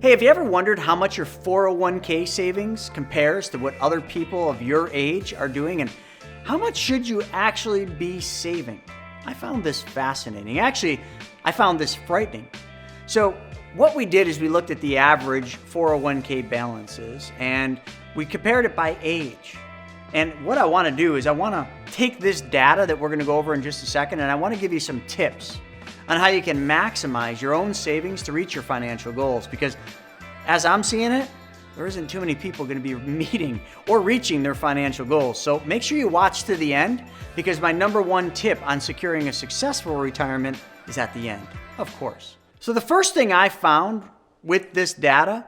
Hey, have you ever wondered how much your 401k savings compares to what other people of your age are doing, and how much should you actually be saving? I found this fascinating. Actually, I found this frightening. So what we did is we looked at the average 401k balances and we compared it by age. And what I want to do is I want to take this data that we're going to go over in just a second, and I want to give you some tips on how you can maximize your own savings to reach your financial goals. Because as I'm seeing it, there isn't too many people going to be meeting or reaching their financial goals. So make sure you watch to the end, because my number one tip on securing a successful retirement is at the end, of course. So the first thing I found with this data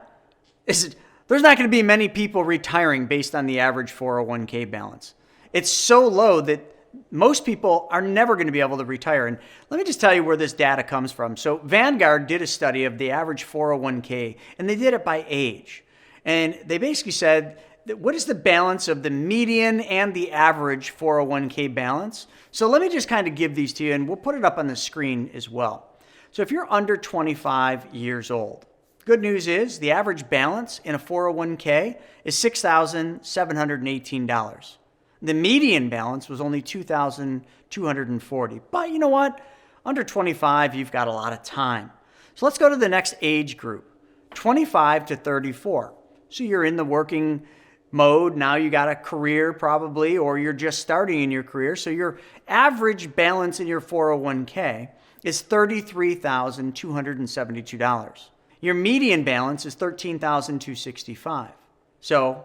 is there's not going to be many people retiring based on the average 401k balance. It's so low that most people are never going to be able to retire. And let me just tell you where this data comes from. So Vanguard did a study of the average 401k, and they did it by age. And they basically said, what is the balance of the median and the average 401k balance? So let me just kind of give these to you, and we'll put it up on the screen as well. So if you're under 25 years old, good news is the average balance in a 401k is $6,718. The median balance was only $2,240. But you know what? Under 25, you've got a lot of time. So let's go to the next age group, 25 to 34. So you're in the working mode. Now you got a career probably, or you're just starting in your career. So your average balance in your 401k is $33,272. Your median balance is $13,265. So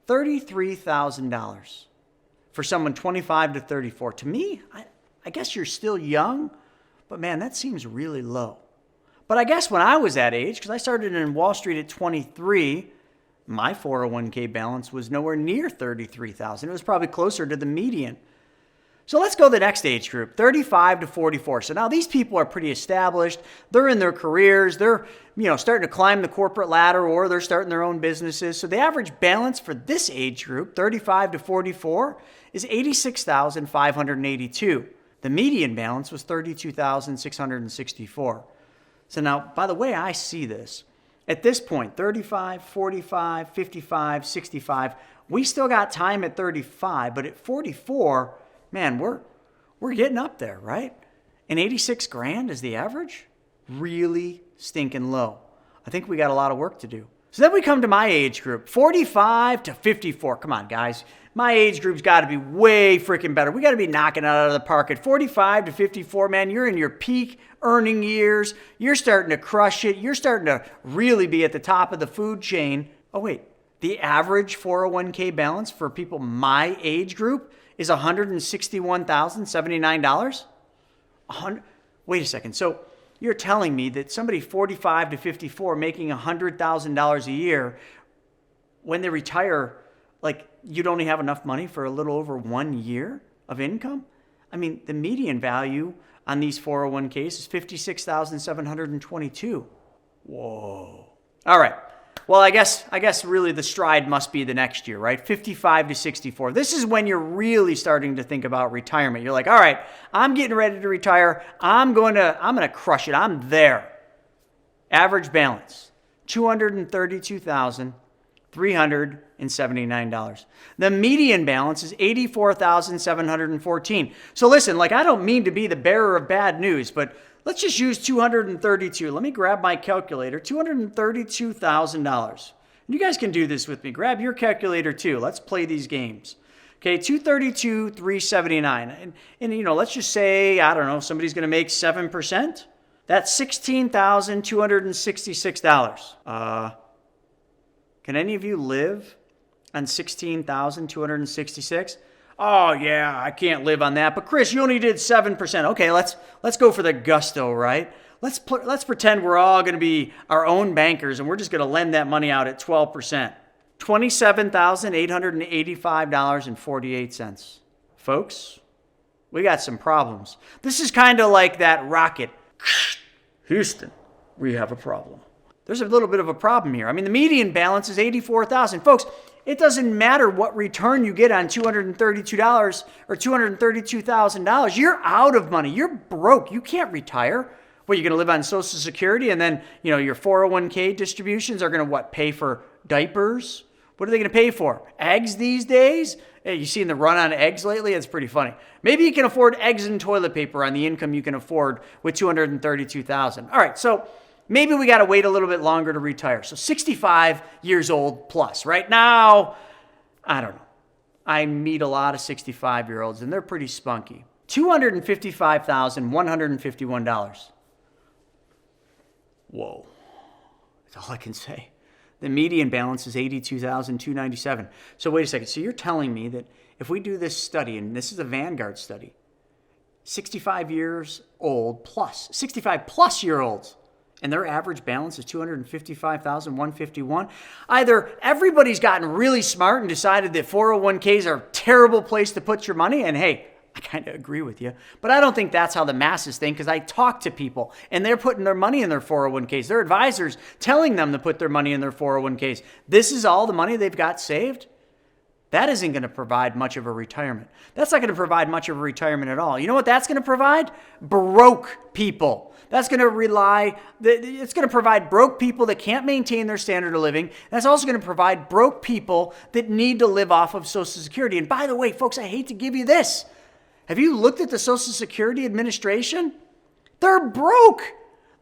$33,000 for someone 25 to 34. To me, I guess you're still young, but man, that seems really low. But I guess when I was that age, because I started in Wall Street at 23, my 401k balance was nowhere near $33,000. It was probably closer to the median. So let's go to the next age group, 35 to 44. So now these people are pretty established. They're in their careers. They're, starting to climb the corporate ladder, or they're starting their own businesses. So the average balance for this age group, 35 to 44, is $86,582. The median balance was $32,664. So now, by the way I see this, at this point, 35, 45, 55, 65, we still got time at 35, but at 44, man, we're getting up there, right? And 86 grand is the average? Really stinking low. I think we got a lot of work to do. So then we come to my age group, 45 to 54. Come on, guys. My age group's got to be way freaking better. We got to be knocking it out of the park. At 45 to 54, man, you're in your peak earning years. You're starting to crush it. You're starting to really be at the top of the food chain. Oh, wait. The average 401k balance for people my age group is $161,079? Wait a second. So you're telling me that somebody 45 to 54 making $100,000 a year, when they retire, you'd only have enough money for a little over 1 year of income? I mean, the median value on these 401ks is $56,722. Whoa. All right. Well, I guess really the stride must be the next year, right? 55 to 64. This is when you're really starting to think about retirement. You're like, all right, I'm getting ready to retire. I'm going to crush it. I'm there. Average balance, $232,379. The median balance is $84,714. So listen, I don't mean to be the bearer of bad news, but let's just use 232. Let me grab my calculator. $232,000. You guys can do this with me. Grab your calculator too. Let's play these games. Okay, 232,379. And let's just say, I don't know, somebody's going to make 7%. That's $16,266. Can any of you live on $16,266? Oh yeah, I can't live on that. But Chris, you only did 7%. Okay, let's go for the gusto, right? Let's pretend we're all going to be our own bankers, and we're just going to lend that money out at 12%. $27,885.48. Folks, we got some problems. This is kind of like that rocket. Houston, we have a problem. There's a little bit of a problem here. I mean, the median balance is $84,000. Folks, it doesn't matter what return you get on $232 or $232,000. You're out of money. You're broke. You can't retire Well, you're going to live on Social Security and then, your 401k distributions are going to pay for diapers? What are they going to pay for? Eggs these days? Hey, you seen the run on eggs lately? It's pretty funny. Maybe you can afford eggs and toilet paper on the income you can afford with $232,000. All right, so maybe we got to wait a little bit longer to retire. So 65 years old plus. Right now, I don't know. I meet a lot of 65-year-olds, and they're pretty spunky. $255,151. Whoa. That's all I can say. The median balance is $82,297. So wait a second. So you're telling me that if we do this study, and this is a Vanguard study, 65 years old plus, 65 plus year olds, and their average balance is $255,151. Either everybody's gotten really smart and decided that 401ks are a terrible place to put your money, and hey, I kind of agree with you, but I don't think that's how the masses think, because I talk to people and they're putting their money in their 401ks. Their advisors telling them to put their money in their 401ks. This is all the money they've got saved. That isn't going to provide much of a retirement. That's not going to provide much of a retirement at all. You know what that's going to provide? Broke people. It's going to provide broke people that can't maintain their standard of living. That's also going to provide broke people that need to live off of Social Security. And by the way, folks, I hate to give you this. Have you looked at the Social Security Administration? They're broke.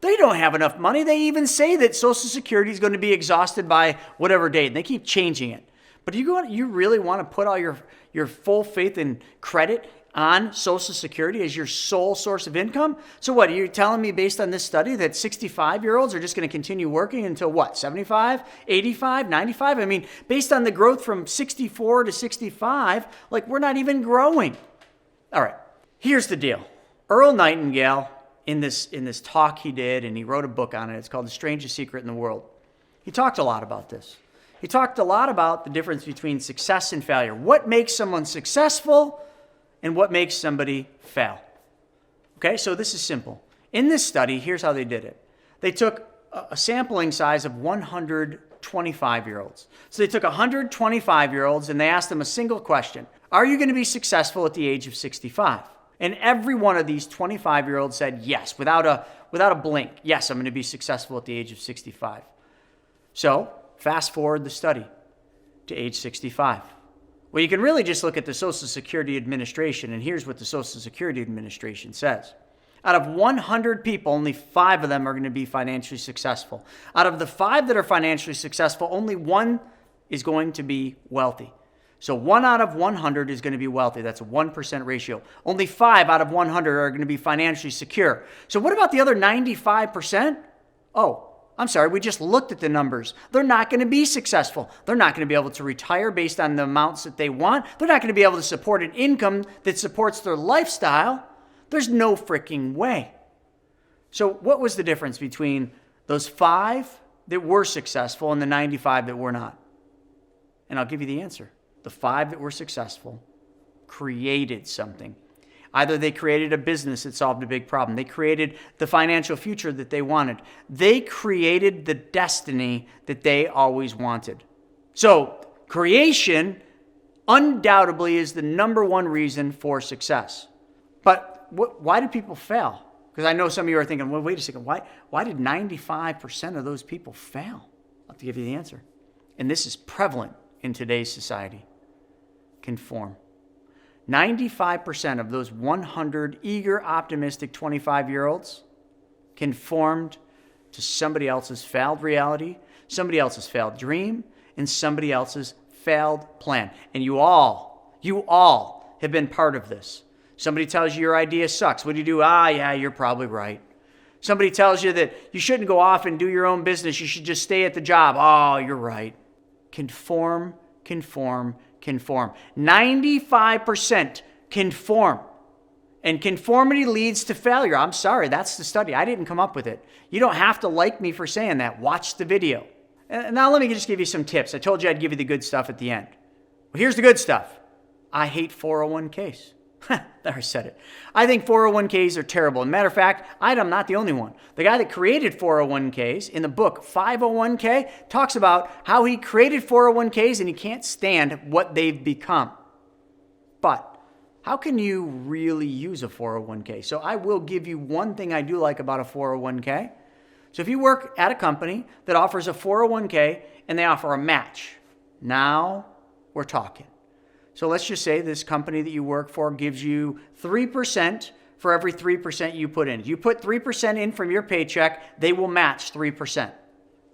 They don't have enough money. They even say that Social Security is going to be exhausted by whatever date, and they keep changing it. But you really want to put all your full faith and credit on Social Security as your sole source of income? So what, are you telling me based on this study that 65-year-olds are just going to continue working until what, 75, 85, 95? I mean, based on the growth from 64 to 65, we're not even growing. All right, here's the deal. Earl Nightingale, in this talk he did, and he wrote a book on it. It's called The Strangest Secret in the World. He talked a lot about this. He talked a lot about the difference between success and failure. What makes someone successful and what makes somebody fail. Okay, so this is simple. In this study, here's how they did it. They took a sampling size of 125-year-olds. So they took 125-year-olds and they asked them a single question. Are you going to be successful at the age of 65? And every one of these 25-year-olds said yes, without a blink. Yes, I'm going to be successful at the age of 65. So fast forward the study to age 65. Well, you can really just look at the Social Security Administration, and here's what the Social Security Administration says. Out of 100 people, only 5 of them are going to be financially successful. Out of the 5 that are financially successful, only 1 is going to be wealthy. So 1 out of 100 is going to be wealthy. That's a 1% ratio. Only 5 out of 100 are going to be financially secure. So what about the other 95%? Oh, I'm sorry, we just looked at the numbers. They're not going to be successful. They're not going to be able to retire based on the amounts that they want. They're not going to be able to support an income that supports their lifestyle. There's no freaking way. So what was the difference between those 5 that were successful and the 95 that were not? And I'll give you the answer. The 5 that were successful created something. Either they created a business that solved a big problem. They created the financial future that they wanted. They created the destiny that they always wanted. So creation undoubtedly is the number one reason for success. But why do people fail? Because I know some of you are thinking, well, wait a second, why did 95% of those people fail? I'll have to give you the answer. And this is prevalent in today's society. Conform. 95% of those 100 eager, optimistic 25-year-olds conformed to somebody else's failed reality, somebody else's failed dream, and somebody else's failed plan. And you all have been part of this. Somebody tells you your idea sucks. What do you do? Yeah, you're probably right. Somebody tells you that you shouldn't go off and do your own business. You should just stay at the job. Oh, you're right. Conform, conform, conform. 95% conform. And conformity leads to failure. I'm sorry, that's the study. I didn't come up with it. You don't have to like me for saying that. Watch the video. And now let me just give you some tips. I told you I'd give you the good stuff at the end. Well, here's the good stuff. I hate 401ks. There, I said it. I think 401ks are terrible. As a matter of fact, I'm not the only one. The guy that created 401ks in the book 501k talks about how he created 401ks and he can't stand what they've become. But how can you really use a 401k? So I will give you one thing I do like about a 401k. So if you work at a company that offers a 401k and they offer a match, now we're talking. So let's just say this company that you work for gives you 3% for every 3% you put in. If you put 3% in from your paycheck, they will match 3%.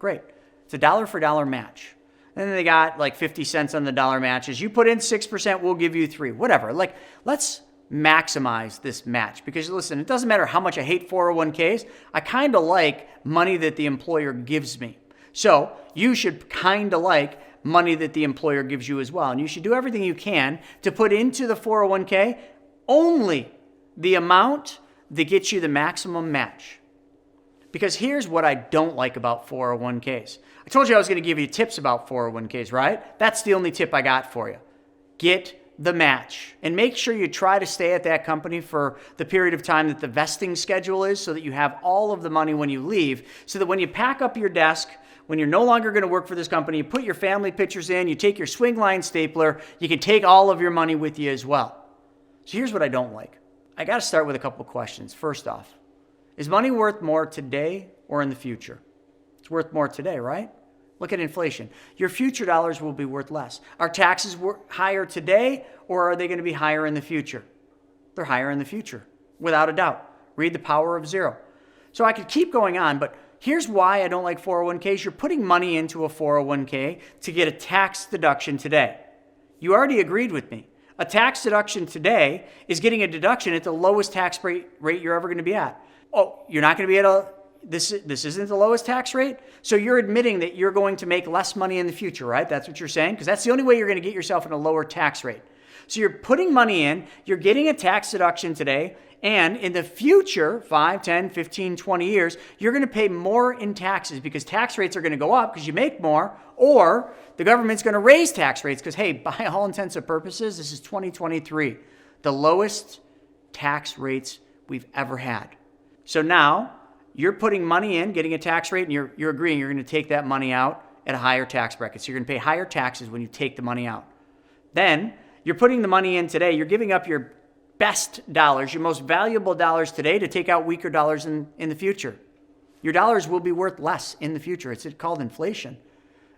Great. It's a dollar for dollar match. And then they got like 50 cents on the dollar matches. You put in 6%, we'll give you 3. Whatever. Like, let's maximize this match. Because listen, it doesn't matter how much I hate 401ks. I kind of like money that the employer gives me. So you should kind of like money that the employer gives you as well. And you should do everything you can to put into the 401k only the amount that gets you the maximum match. Because here's what I don't like about 401ks. I told you I was going to give you tips about 401ks, right? That's the only tip I got for you. Get the match. And make sure you try to stay at that company for the period of time that the vesting schedule is so that you have all of the money when you leave. So that when you pack up your desk, when you're no longer going to work for this company, you put your family pictures in, you take your swing line stapler, you can take all of your money with you as well. So here's what I don't like. I got to start with a couple of questions. First off, is money worth more today or in the future? It's worth more today, right? Look at inflation. Your future dollars will be worth less. Are taxes higher today or are they going to be higher in the future? They're higher in the future, without a doubt. Read The Power of Zero. So I could keep going on, but here's why I don't like 401ks. You're putting money into a 401k to get a tax deduction today. You already agreed with me. A tax deduction today is getting a deduction at the lowest tax rate you're ever going to be at. Oh, you're not going to be at this isn't the lowest tax rate? So you're admitting that you're going to make less money in the future, right? That's what you're saying? Because that's the only way you're going to get yourself in a lower tax rate. So you're putting money in, you're getting a tax deduction today, and in the future, 5, 10, 15, 20 years, you're going to pay more in taxes because tax rates are going to go up because you make more, or the government's going to raise tax rates because, hey, by all intents and purposes, this is 2023, the lowest tax rates we've ever had. So now you're putting money in, getting a tax rate, and you're agreeing you're going to take that money out at a higher tax bracket. So you're going to pay higher taxes when you take the money out. Then you're putting the money in today. You're giving up your best dollars, your most valuable dollars today to take out weaker dollars in the future. Your dollars will be worth less in the future. It's called inflation.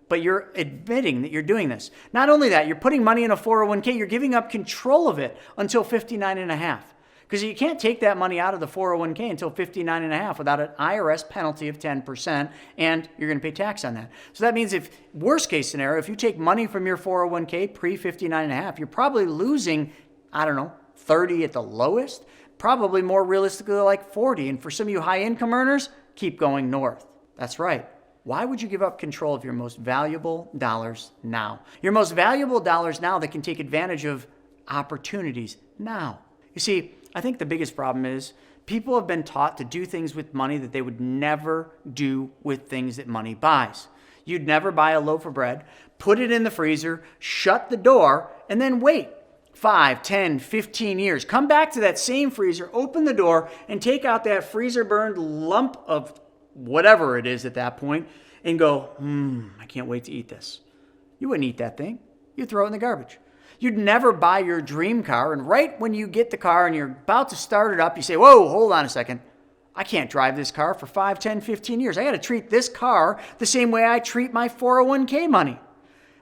But you're admitting that you're doing this. Not only that, you're putting money in a 401k, you're giving up control of it until 59 and a half. Because you can't take that money out of the 401k until 59 and a half without an IRS penalty of 10%, and you're going to pay tax on that. So that means if, worst case scenario, if you take money from your 401k pre-59 and a half, you're probably losing, 30 at the lowest, probably more realistically like 40. And for some of you high income earners, keep going north. That's right. Why would you give up control of your most valuable dollars now? Your most valuable dollars now that can take advantage of opportunities now. You see, I think the biggest problem is people have been taught to do things with money that they would never do with things that money buys. You'd never buy a loaf of bread, put it in the freezer, shut the door, and then wait 5, 10, 15 years. Come back to that same freezer, open the door, and take out that freezer-burned lump of whatever it is at that point and go, I can't wait to eat this. You wouldn't eat that thing. You'd throw it in the garbage. You'd never buy your dream car, and right when you get the car and you're about to start it up, you say, whoa, hold on a second. I can't drive this car for 5, 10, 15 years. I got to treat this car the same way I treat my 401k money.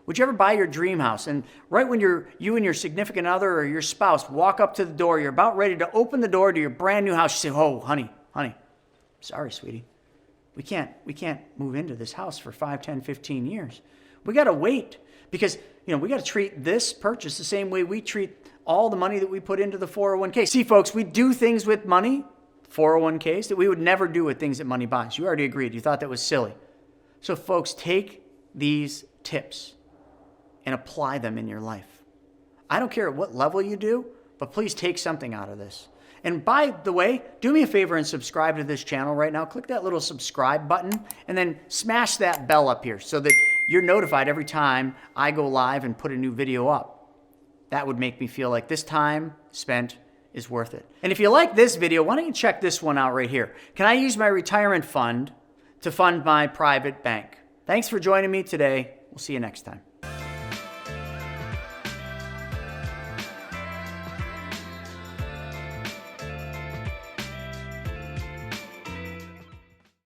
Would you ever buy your dream house, and right when you and your significant other or your spouse walk up to the door, you're about ready to open the door to your brand new house, you say, oh, honey, sorry, sweetie. We can't move into this house for 5, 10, 15 years. We got to wait because we got to treat this purchase the same way we treat all the money that we put into the 401k. See, folks, we do things with money, 401ks, that we would never do with things that money buys. You already agreed. You thought that was silly. So, folks, take these tips and apply them in your life. I don't care at what level you do, but please take something out of this. And by the way, do me a favor and subscribe to this channel right now. Click that little subscribe button and then smash that bell up here so that you're notified every time I go live and put a new video up. That would make me feel like this time spent is worth it. And if you like this video, why don't you check this one out right here? Can I use my retirement fund to fund my private bank? Thanks for joining me today. We'll see you next time.